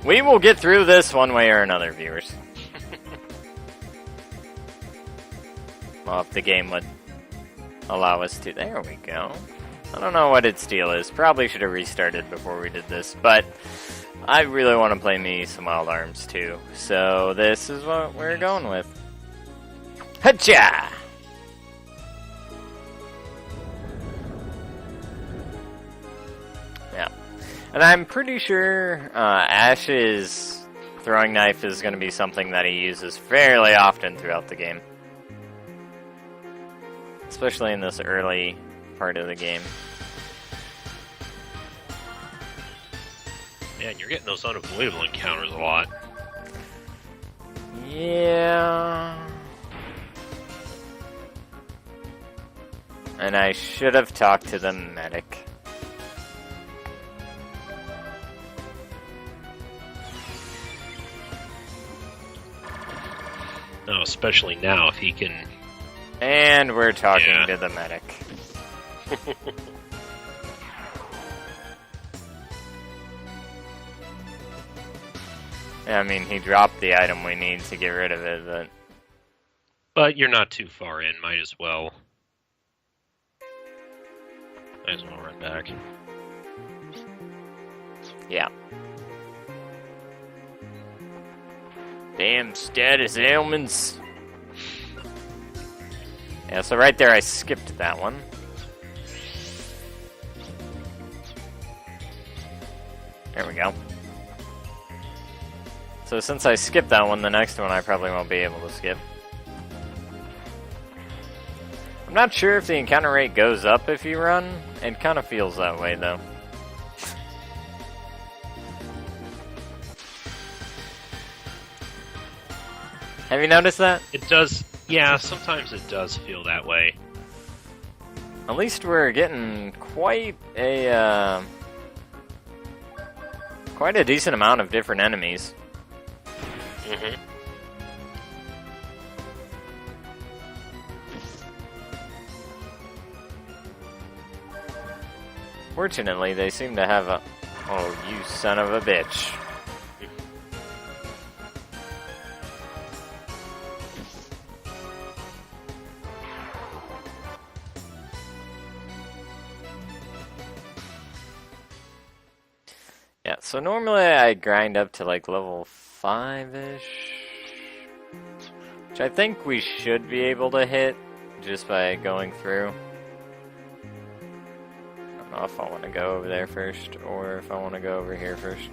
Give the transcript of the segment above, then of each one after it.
We will get through this one way or another, viewers. Well, if the game would allow us to. There we go. I don't know what its deal is. Probably should have restarted before we did this, but I really want to play me some Wild Arms too. So this is what we're going with. Hacha! Yeah. And I'm pretty sure Ash's throwing knife is going to be something that he uses fairly often throughout the game. Especially in this early part of the game. Man, you're getting those unavoidable encounters a lot. Yeah. And I should have talked to the medic. No, especially now if he can... And we're talking to the medic. Yeah, I mean, he dropped the item we need to get rid of it, but... But you're not too far in, might as well. Might as well run back. Yeah. Damn status ailments. Yeah, so right there I skipped that one. There we go. So since I skipped that one, the next one I probably won't be able to skip. I'm not sure if the encounter rate goes up if you run. It kind of feels that way, though. Have you noticed that? It does, yeah, sometimes it does feel that way. At least we're getting quite a decent amount of different enemies. Mm-hmm. Fortunately, they seem to have a... Oh, you son of a bitch. Yeah, so normally I grind up to like level 5-ish. Which I think we should be able to hit just by going through. I don't know if I want to go over there first or if I want to go over here first.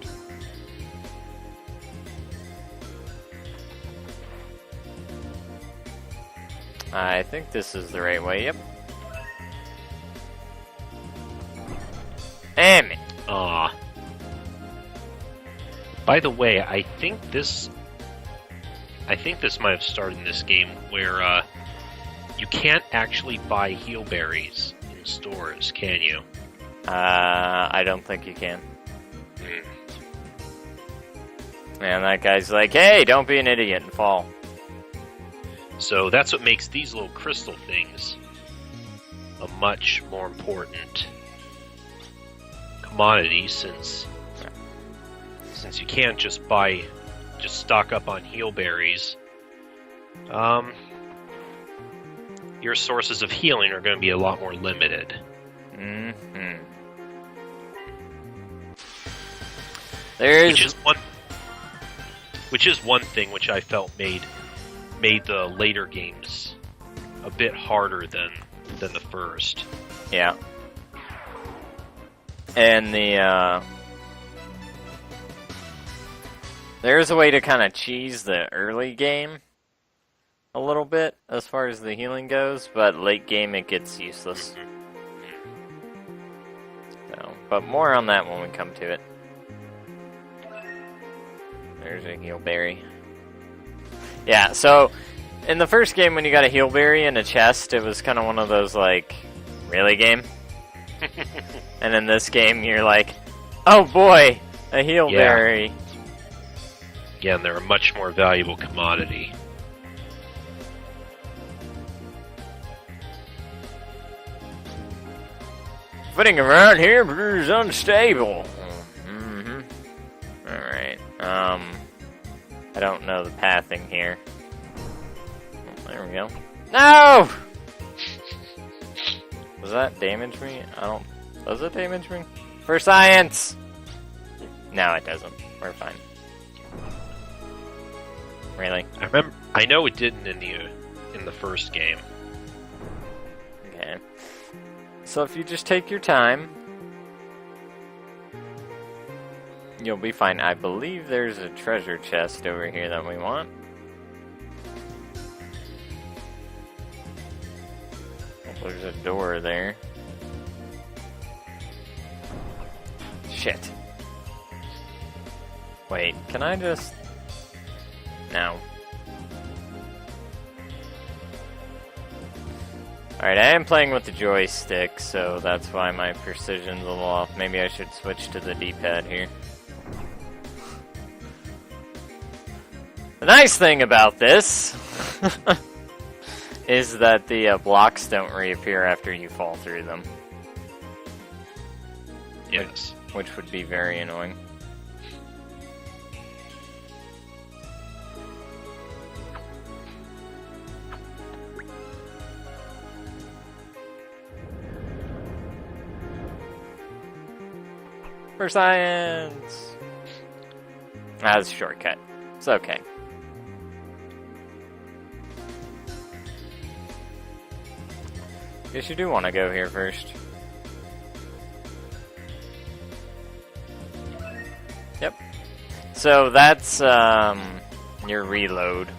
I think this is the right way, yep. Damn it! Aw. By the way, I think this might have started in this game where you can't actually buy heal berries in stores, can you? I don't think you can. And that guy's like, hey, don't be an idiot and fall. So that's what makes these little crystal things a much more important commodity since you can't just stock up on heal berries. Your sources of healing are going to be a lot more limited. Mm-hmm. There is... Which is one thing which I felt made the later games a bit harder than the first. Yeah. And there's a way to kind of cheese the early game a little bit as far as the healing goes, but late game it gets useless. So, but more on that when we come to it. There's a heal berry. Yeah, so in the first game when you got a heal berry in a chest, it was kind of one of those like, really game? And in this game you're like, oh boy, a heal berry. Again, they're a much more valuable commodity. Footing around here is unstable. Mm-hmm. Alright. I don't know the pathing here. Oh, there we go. No! Does that damage me? Does it damage me? For science! No, it doesn't. We're fine. Really? I know it didn't in the first game. Okay. So if you just take your time, you'll be fine. I believe there's a treasure chest over here that we want. Oh, there's a door there. Shit. Wait, can I just... No. Alright, I am playing with the joystick, so that's why my precision's a little off. Maybe I should switch to the D-pad here. The nice thing about this is that the blocks don't reappear after you fall through them. Yes. Which would be very annoying. For science! That's a shortcut. It's okay. Guess you do want to go here first. Yep. So that's your reload.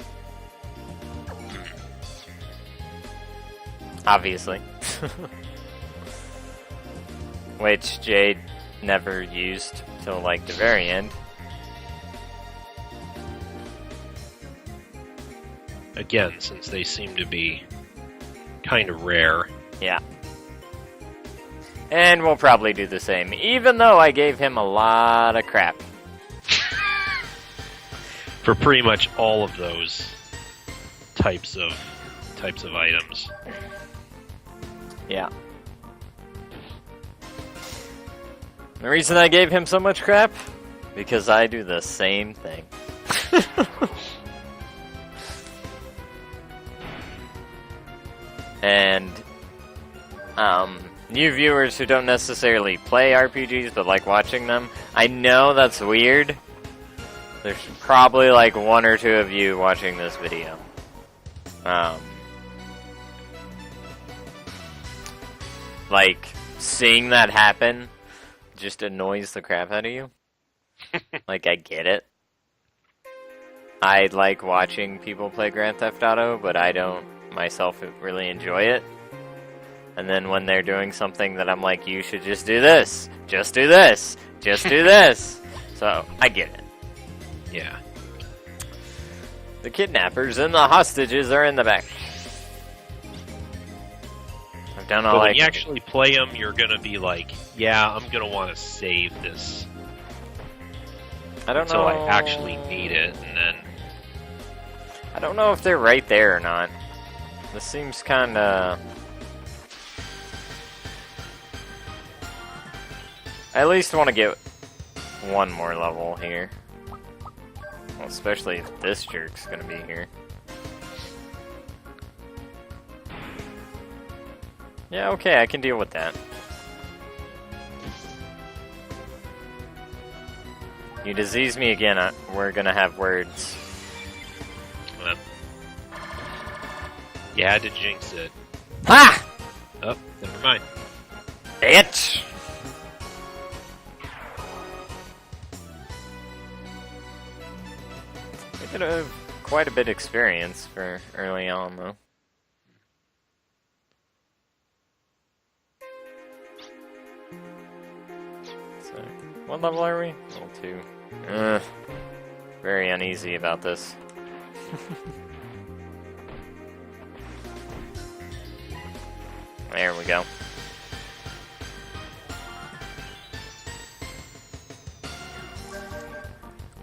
Obviously. Which Jade never used till like the very end. Again, since they seem to be kind of rare. Yeah. And we'll probably do the same, even though I gave him a lot of crap. For pretty much all of those types of items. Yeah. The reason I gave him so much crap? Because I do the same thing. And, new viewers who don't necessarily play RPGs but like watching them, I know that's weird. There's probably like one or two of you watching this video. Like, seeing that happen just annoys the crap out of you. Like, I get it. I like watching people play Grand Theft Auto, but I don't myself really enjoy it. And then when they're doing something that I'm like, you should just do this, just do this, just do this. So, I get it. Yeah. The kidnappers and the hostages are in the back. I've done all But I when you can actually play them, you're gonna be like, yeah, I'm gonna want to save this I don't until know. I actually need it, and then... I don't know if they're right there or not. This seems kinda... I at least want to get one more level here. Well, especially if this jerk's gonna be here. Yeah, okay, I can deal with that. You disease me again, we're gonna have words. Well, you had to jinx it. Ha! Oh, never mind. Bitch! I could have quite a bit of experience for early on, though. So, what level are we? Level 2. Very uneasy about this. There we go.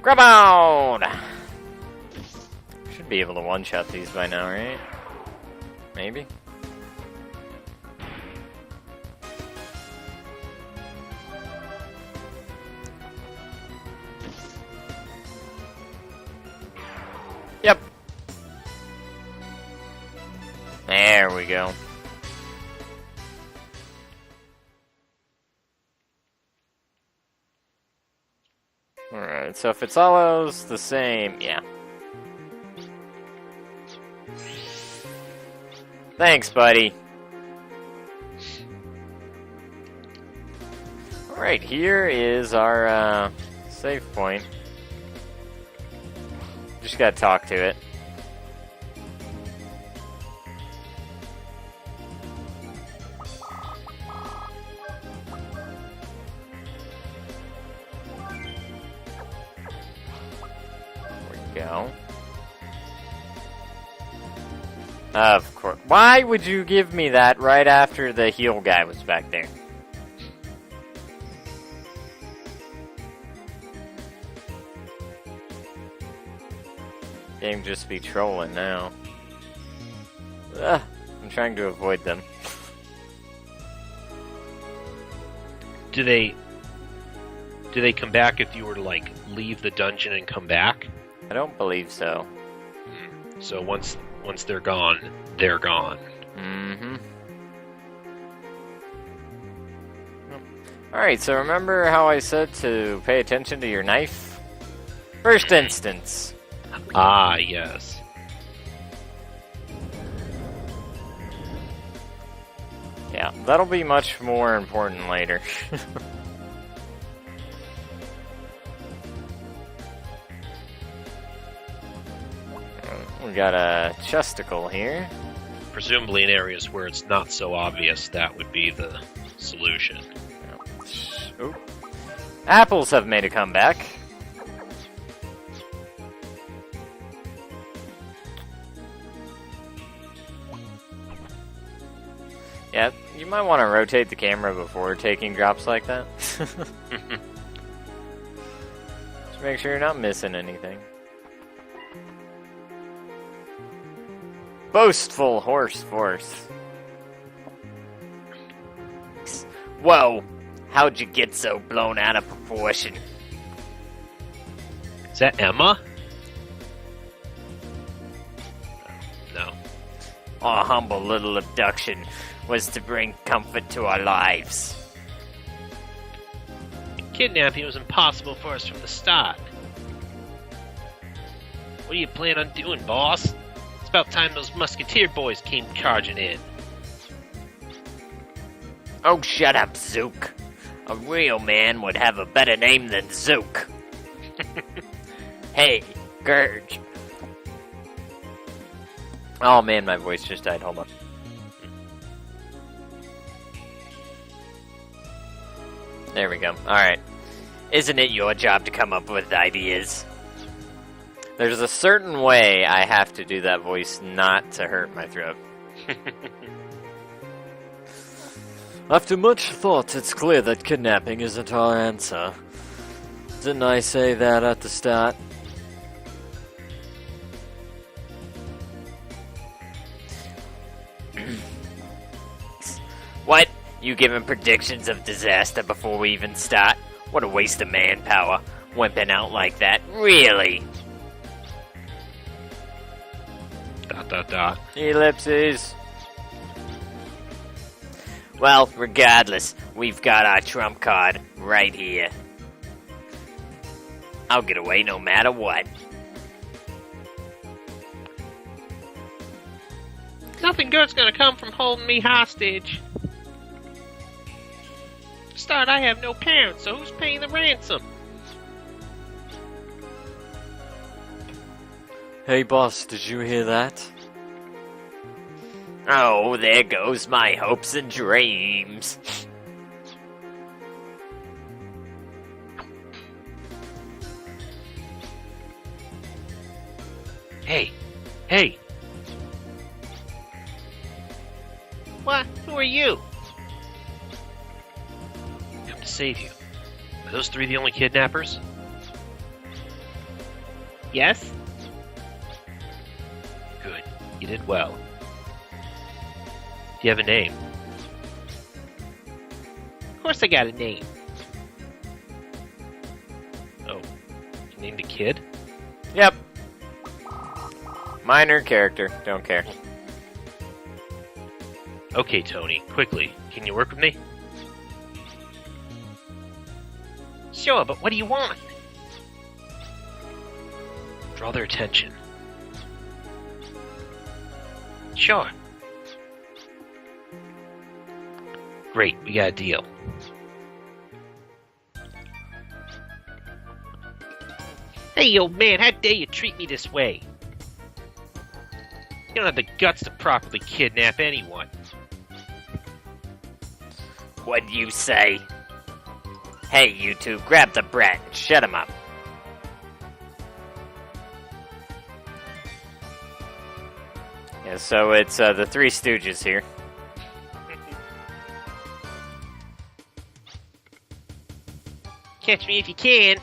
Grab on! Should be able to one-shot these by now, right? Maybe? we go. Alright, so if it's always the same, yeah. Thanks, buddy. Alright, here is our save point. Just gotta talk to it. Go. Of course. Why would you give me that right after the heal guy was back there? Game just be trolling now. Ugh, I'm trying to avoid them. Do they come back if you were to, like, leave the dungeon and come back? I don't believe so. So once they're gone, they're gone. Mm-hmm. Alright, so remember how I said to pay attention to your knife? First instance. Ah, yes. Yeah, that'll be much more important later. We got a chesticle here. Presumably in areas where it's not so obvious, that would be the solution. Ooh. Apples have made a comeback. Yeah, you might want to rotate the camera before taking drops like that. Just make sure you're not missing anything. Boastful horse force. Whoa! How'd you get so blown out of proportion? Is that Emma? No. Our humble little abduction was to bring comfort to our lives. Kidnapping was impossible for us from the start. What do you plan on doing, boss? It's about time those musketeer boys came charging in. Oh, shut up, Zook. A real man would have a better name than Zook. Hey, Gurge. Oh man, my voice just died. Hold on. There we go. Alright. Isn't it your job to come up with ideas? There's a certain way I have to do that voice not to hurt my throat. After much thought, it's clear that kidnapping isn't our answer. Didn't I say that at the start? What? You giving predictions of disaster before we even start? What a waste of manpower, wimping out like that. Really? ... Ellipses. Well, regardless, we've got our trump card right here. I'll get away no matter what. Nothing good's gonna come from holding me hostage. To start, I have no parents, so who's paying the ransom? Hey boss, did you hear that? Oh, there goes my hopes and dreams. Hey! Hey! What? Who are you? Come to save you. Are those three the only kidnappers? Yes? Good. You did well. Do you have a name? Of course I got a name. Oh. You named a kid? Yep. Minor character, don't care. Okay, Tony, quickly, can you work with me? Sure, but what do you want? Draw their attention. Sure. Great, we got a deal. Hey, old man, how dare you treat me this way? You don't have the guts to properly kidnap anyone. What'd you say? Hey, you two, grab the brat and shut him up. Yeah, so it's the Three Stooges here. Catch me if you can.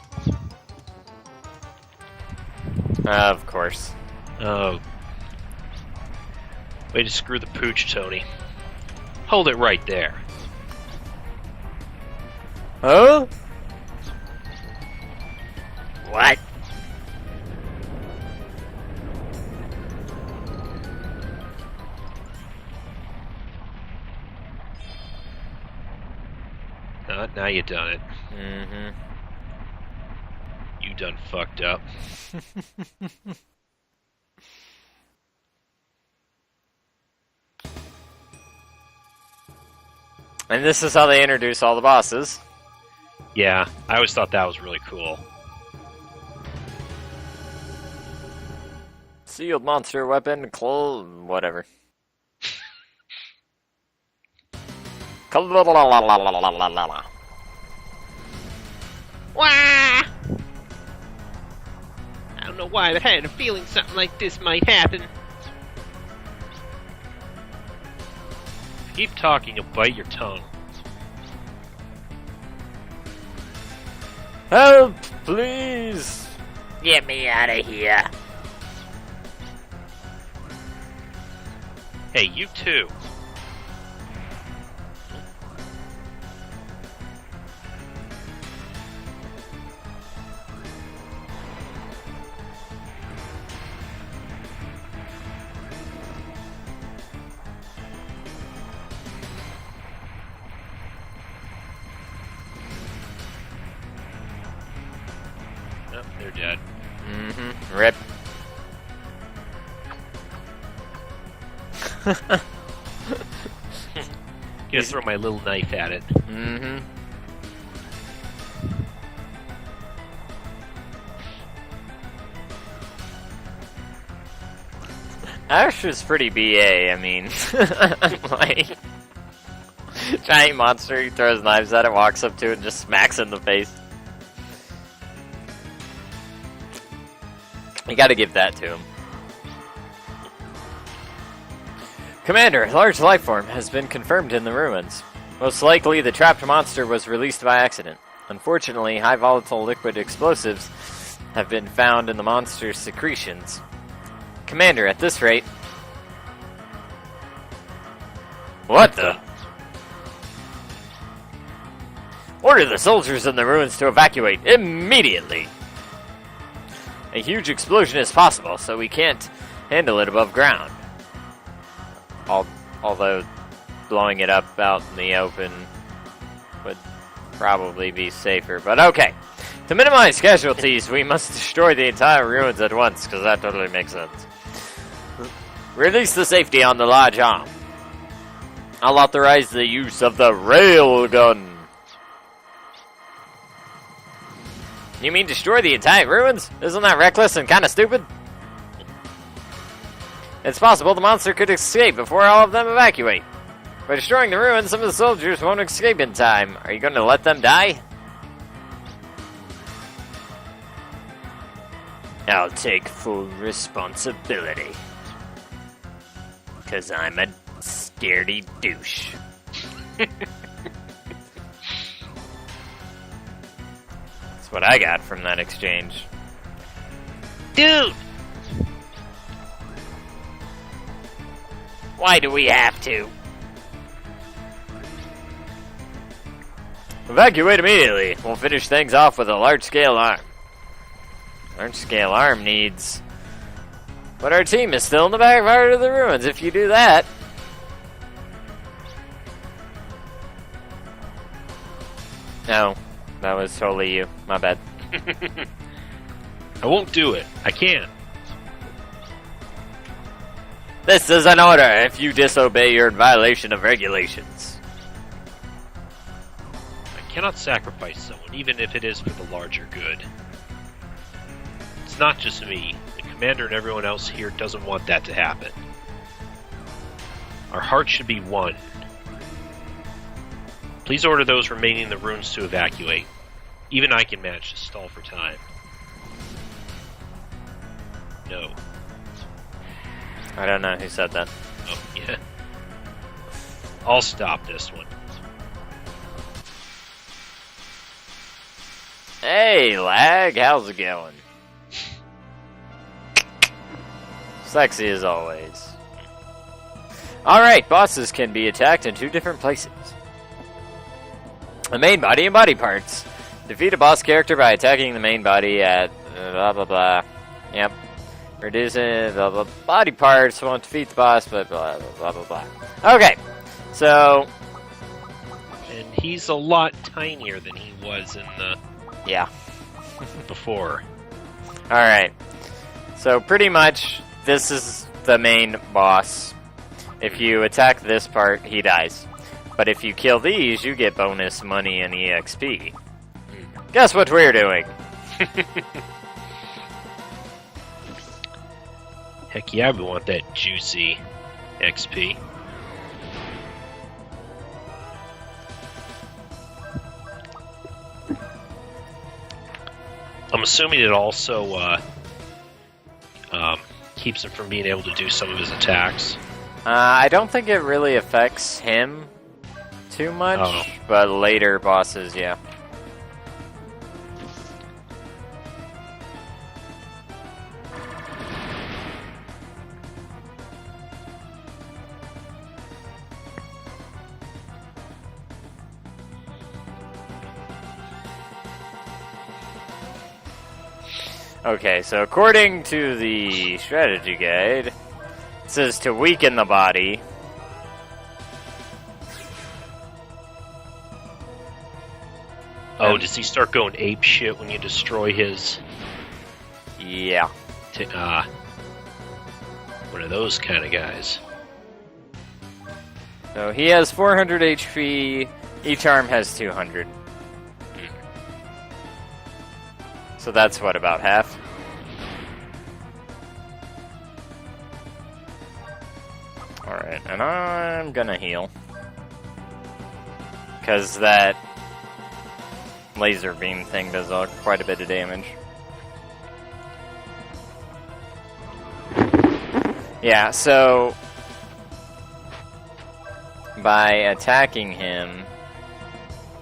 Of course. Oh. Way to screw the pooch, Tony. Hold it right there. Huh? What? Now you done it. Mm-hmm. You done fucked up. And this is how they introduce all the bosses. Yeah, I always thought that was really cool. Sealed monster weapon, whatever. Wah! I don't know why, but I had a feeling something like this might happen. Keep talking, you'll bite your tongue. Help, please! Get me out of here. Hey, you too. Oh, they're dead. Mm-hmm. Rip. Gonna throw my little knife at it. Mm-hmm. Ash is pretty BA, I mean. Like, giant monster, he throws knives at it, walks up to it, and just smacks it in the face. You gotta give that to him. Commander, a large life form has been confirmed in the ruins. Most likely, the trapped monster was released by accident. Unfortunately, high volatile liquid explosives have been found in the monster's secretions. Commander, at this rate... What the? Order the soldiers in the ruins to evacuate immediately! A huge explosion is possible, so we can't handle it above ground. Although blowing it up out in the open would probably be safer, but okay. To minimize casualties, we must destroy the entire ruins at once, because that totally makes sense. Release the safety on the large arm. I'll authorize the use of the railgun. You mean destroy the entire ruins? Isn't that reckless and kind of stupid? It's possible the monster could escape before all of them evacuate. By destroying the ruins, some of the soldiers won't escape in time. Are you going to let them die? I'll take full responsibility. 'Cause I'm a scaredy douche. That's what I got from that exchange. Dude! Why do we have to? Evacuate immediately. We'll finish things off with a large-scale arm. Large-scale arm needs... But our team is still in the back part of the ruins. If you do that... No, that was totally you. My bad. I won't do it. I can't. This is an order. If you disobey, you're in violation of regulations. I cannot sacrifice someone, even if it is for the larger good. It's not just me. The commander and everyone else here doesn't want that to happen. Our hearts should be one. Please order those remaining in the ruins to evacuate. Even I can manage to stall for time. No. I don't know who said that. Oh, yeah. I'll stop this one. Hey, Lag, how's it going? Sexy as always. Alright, bosses can be attacked in 2 different places. The main body and body parts. Defeat a boss character by attacking the main body at blah blah blah. Yep. Reducing blah blah body parts won't defeat the boss, but blah blah blah blah blah. Okay, so And he's a lot tinier than he was in the yeah. before. Alright. So pretty much this is the main boss. If you attack this part, he dies. But if you kill these, you get bonus money and EXP. Guess what we're doing? Heck yeah, we want that juicy XP. I'm assuming it also keeps him from being able to do some of his attacks. I don't think it really affects him too much, Oh. but later bosses, yeah. Okay, so according to the strategy guide, it says to weaken the body. Oh, does he start going ape shit when you destroy his... Yeah. One of those kind of guys. So he has 400 HP, each arm has 200. So that's what, about half? Alright, and I'm gonna heal. Because that laser beam thing does quite a bit of damage. Yeah, so by attacking him,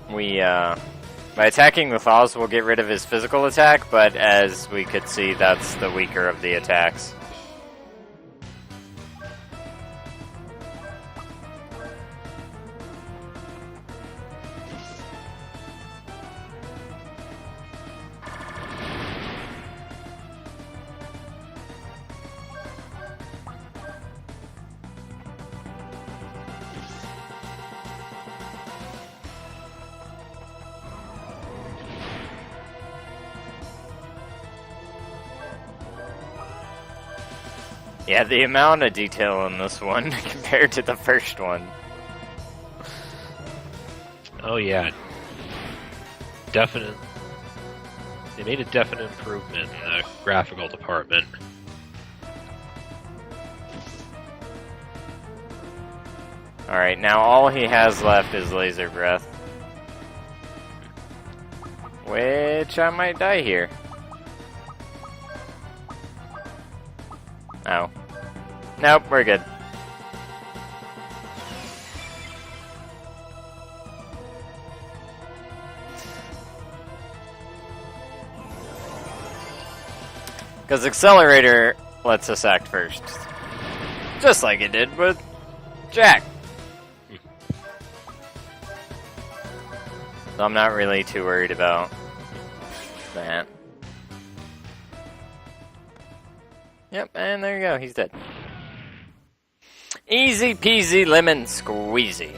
by attacking with Oz, we'll get rid of his physical attack, but as we could see, that's the weaker of the attacks. Yeah, the amount of detail in this one compared to the first one. Oh yeah. Definite. They made a definite improvement in the graphical department. Alright, now all he has left is Laser Breath. Which I might die here. Oh. Nope, we're good. Because Accelerator lets us act first. Just like it did with Jack. So I'm not really too worried about that. Yep, and there you go, he's dead. Easy peasy lemon squeezy.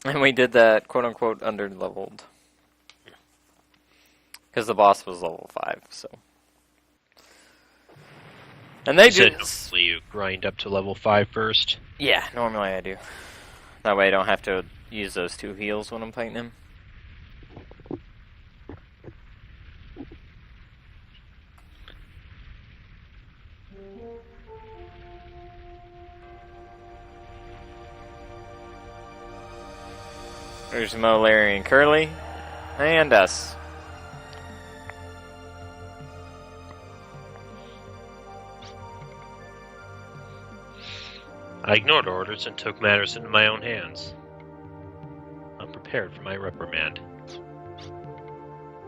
And we did that, quote-unquote, under-leveled. Because the boss was level 5, so... And they So just... normally you grind up to level 5 first? Yeah, normally I do. That way I don't have to use those 2 heals when I'm fighting him. There's Mo, Larry, and Curly. And us. I ignored orders and took matters into my own hands. I'm prepared for my reprimand.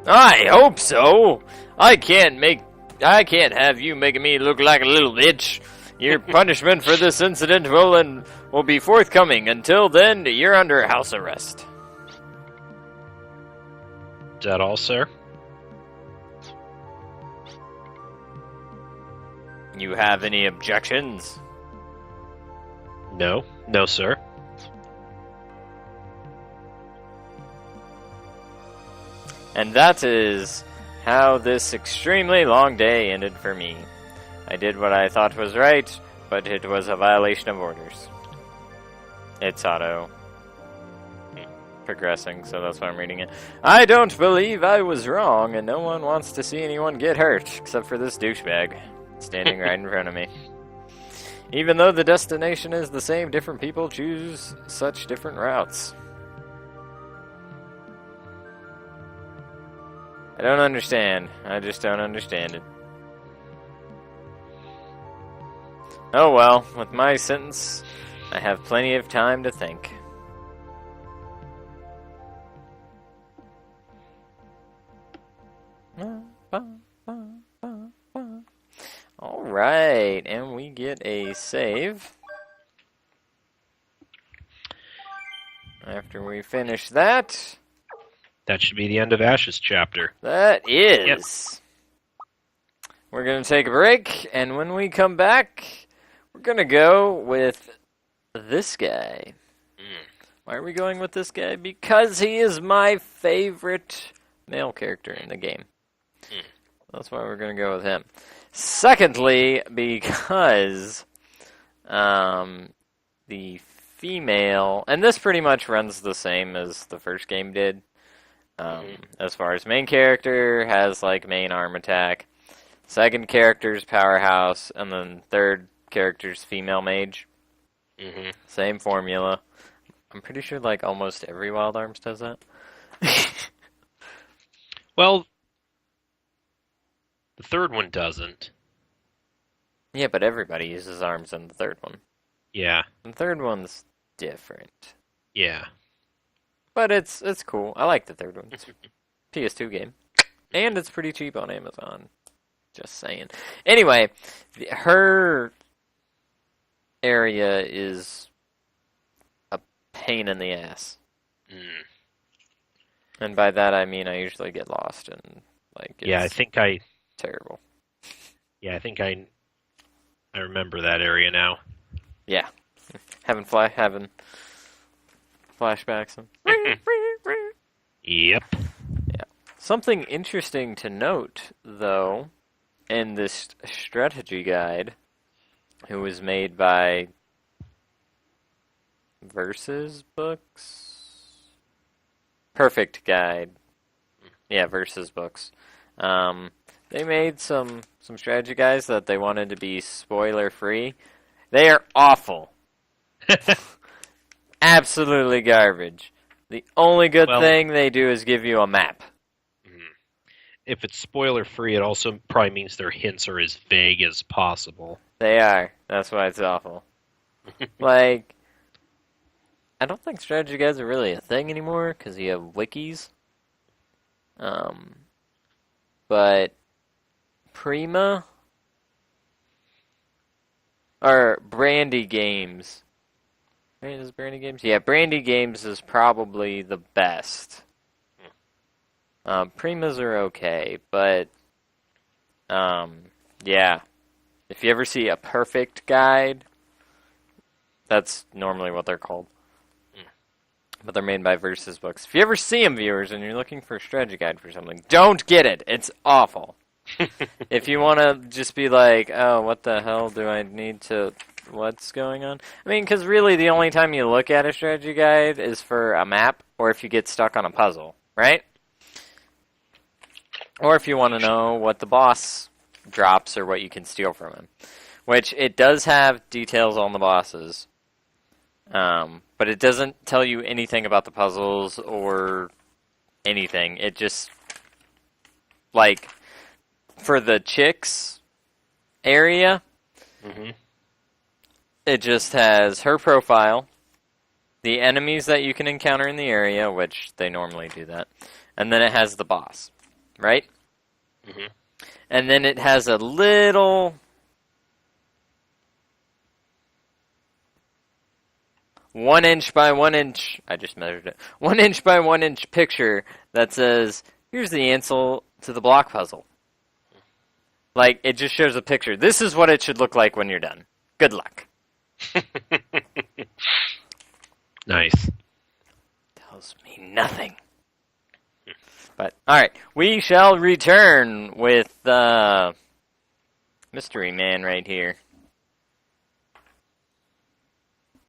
I hope so. I can't have you making me look like a little bitch. Your punishment for this incident will be forthcoming. Until then, you're under house arrest. Is that all, sir? You have any objections? No. No, sir. And that is how this extremely long day ended for me. I did what I thought was right, but it was a violation of orders. It's auto progressing, so that's why I'm reading it. I don't believe I was wrong, and no one wants to see anyone get hurt, except for this douchebag standing right in front of me. Even though the destination is the same, different people choose such different routes. I don't understand. I just don't understand it. Oh well, with my sentence, I have plenty of time to think. Alright, and we get a save. After we finish that... That should be the end of Ash's chapter. That is. Yep. We're going to take a break, and when we come back, we're going to go with this guy. Why are we going with this guy? Because he is my favorite male character in the game. That's why we're going to go with him. Secondly, because the female, and this pretty much runs the same as the first game did. As far as main character has like main arm attack, second character's powerhouse, and then third character's female mage. Same formula. I'm pretty sure like almost every Wild Arms does that. Well, the third one doesn't. Yeah, but everybody uses arms in the third one. Yeah. The third one's different. Yeah. But it's cool. I like the third one. It's a PS2 game. And it's pretty cheap on Amazon. Just saying. Anyway, her area is a pain in the ass. And by that I mean I usually get lost and like it's Yeah, I think I terrible. Yeah, I think I remember that area now. Yeah. Having flashbacks and Yep. yeah. Something interesting to note, though, in this strategy guide, it was made by Versus Books? Perfect Guide. Yeah, Versus Books. They made some strategy guides that they wanted to be spoiler-free. They are awful. Absolutely garbage. The only good thing they do is give you a map. If it's spoiler-free, it also probably means their hints are as vague as possible. They are. That's why it's awful. Like, I don't think strategy guides are really a thing anymore, because you have wikis. But Prima, or Brandy Games. Right, is Brandy Games? Yeah, Brandy Games is probably the best. Primas are okay, but yeah. If you ever see a perfect guide, that's normally what they're called. But they're made by Versus Books. If you ever see them, viewers, and you're looking for a strategy guide for something, don't get it. It's awful. If you want to just be like, oh, what the hell do I need to... What's going on? I mean, because really the only time you look at a strategy guide is for a map, or if you get stuck on a puzzle, right? Or if you want to know what the boss drops or what you can steal from him. Which, it does have details on the bosses. But it doesn't tell you anything about the puzzles or anything. It just, like, for the chicks area, it just has her profile, the enemies that you can encounter in the area, which they normally do that, and then it has the boss, right? And then it has a little... 1 inch by 1 inch, I just measured it, 1 inch by 1 inch picture that says, here's the answer to the block puzzle. Like, it just shows a picture. This is what it should look like when you're done. Good luck. Nice. Tells me nothing. But, alright, we shall return with Mystery Man right here.